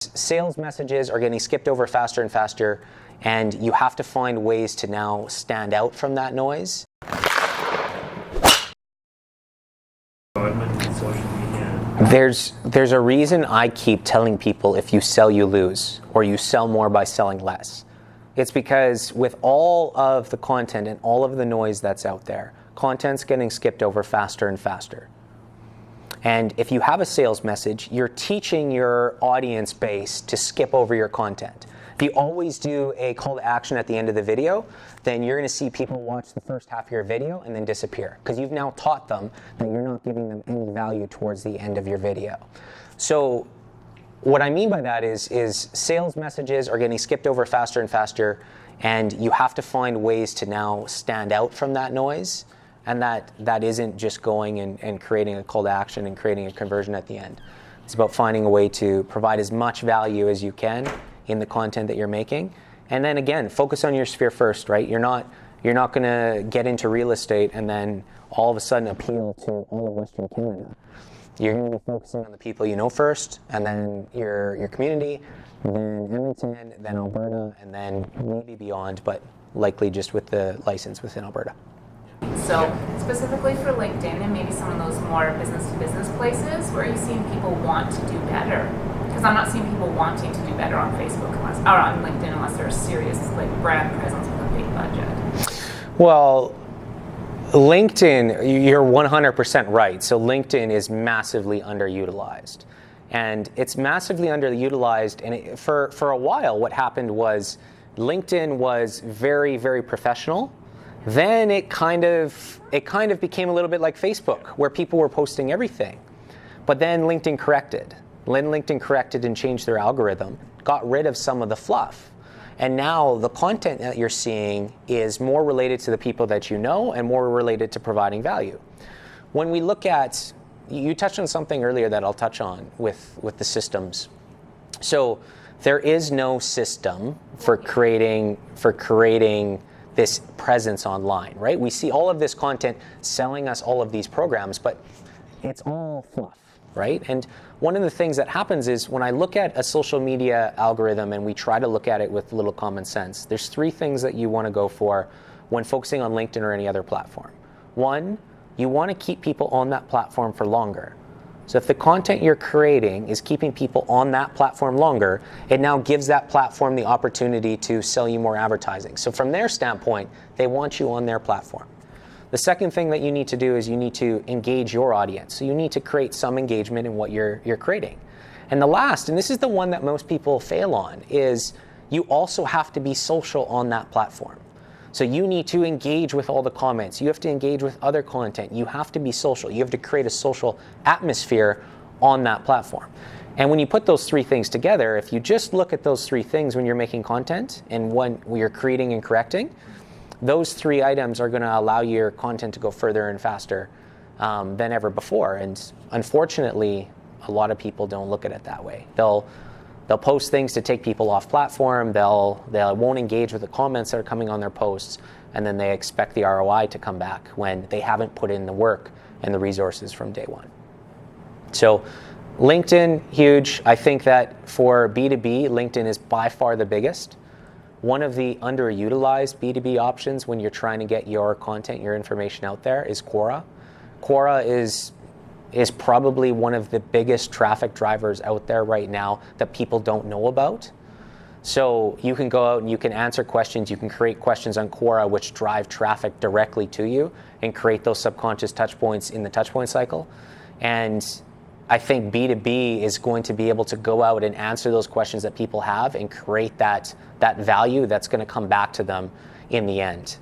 Sales messages are getting skipped over faster and faster, and you have to find ways to now stand out from that noise. There's a reason I keep telling people, if you sell, you lose, or you sell more by selling less. It's because with all of the content and all of the noise that's out there, content's getting skipped over faster and faster. And if you have a sales message, you're teaching your audience base to skip over your content. If you always do a call to action at the end of the video, then you're going to see people watch the first half of your video and then disappear, because you've now taught them that you're not giving them any value towards the end of your video. So what I mean by that is sales messages are getting skipped over faster and faster, and you have to find ways to now stand out from that noise. And that isn't just going and creating a call to action and creating a conversion at the end. It's about finding a way to provide as much value as you can in the content that you're making. And then again, focus on your sphere first, right? You're not going to get into real estate and then all of a sudden appeal to all of Western Canada. You're going to be focusing on the people you know first, and then your community, then Edmonton, then Alberta, and then maybe beyond, but likely just with the license within Alberta. So specifically for LinkedIn and maybe some of those more business-to-business places, where are you seeing people want to do better? Because I'm not seeing people wanting to do better on Facebook or on LinkedIn unless they're a serious brand presence with a big budget. Well, LinkedIn, you're 100% right. So LinkedIn is massively underutilized. And it's massively underutilized. And for a while, what happened was LinkedIn was very, very professional. Then it kind of became a little bit like Facebook, where people were posting everything. But then LinkedIn corrected. LinkedIn corrected and changed their algorithm, got rid of some of the fluff. And now the content that you're seeing is more related to the people that you know and more related to providing value. When we look at, you touched on something earlier that I'll touch on with the systems. So there is no system for creating this presence online, right? We see all of this content selling us all of these programs, but it's all fluff, right? And one of the things that happens is when I look at a social media algorithm and we try to look at it with a little common sense, there's three things that you want to go for when focusing on LinkedIn or any other platform. One, you want to keep people on that platform for longer. So if the content you're creating is keeping people on that platform longer, it now gives that platform the opportunity to sell you more advertising. So from their standpoint, they want you on their platform. The second thing that you need to do is you need to engage your audience. So you need to create some engagement in what you're creating. And the last, and this is the one that most people fail on, is you also have to be social on that platform. So you need to engage with all the comments. You have to engage with other content. You have to be social. You have to create a social atmosphere on that platform. And when you put those three things together, if you just look at those three things when you're making content and when you're creating and correcting, those three items are going to allow your content to go further and faster than ever before. And unfortunately, a lot of people don't look at it that way. They'll post things to take people off platform. They won't engage with the comments that are coming on their posts, and then they expect the ROI to come back when they haven't put in the work and the resources from day one. So LinkedIn, huge. I think that for B2B, LinkedIn is by far the biggest. One of the underutilized B2B options when you're trying to get your content, your information out there is Quora. Quora is probably one of the biggest traffic drivers out there right now that people don't know about. So you can go out and you can answer questions, you can create questions on Quora which drive traffic directly to you and create those subconscious touch points in the touch point cycle. And I think B2B is going to be able to go out and answer those questions that people have and create that value that's going to come back to them in the end.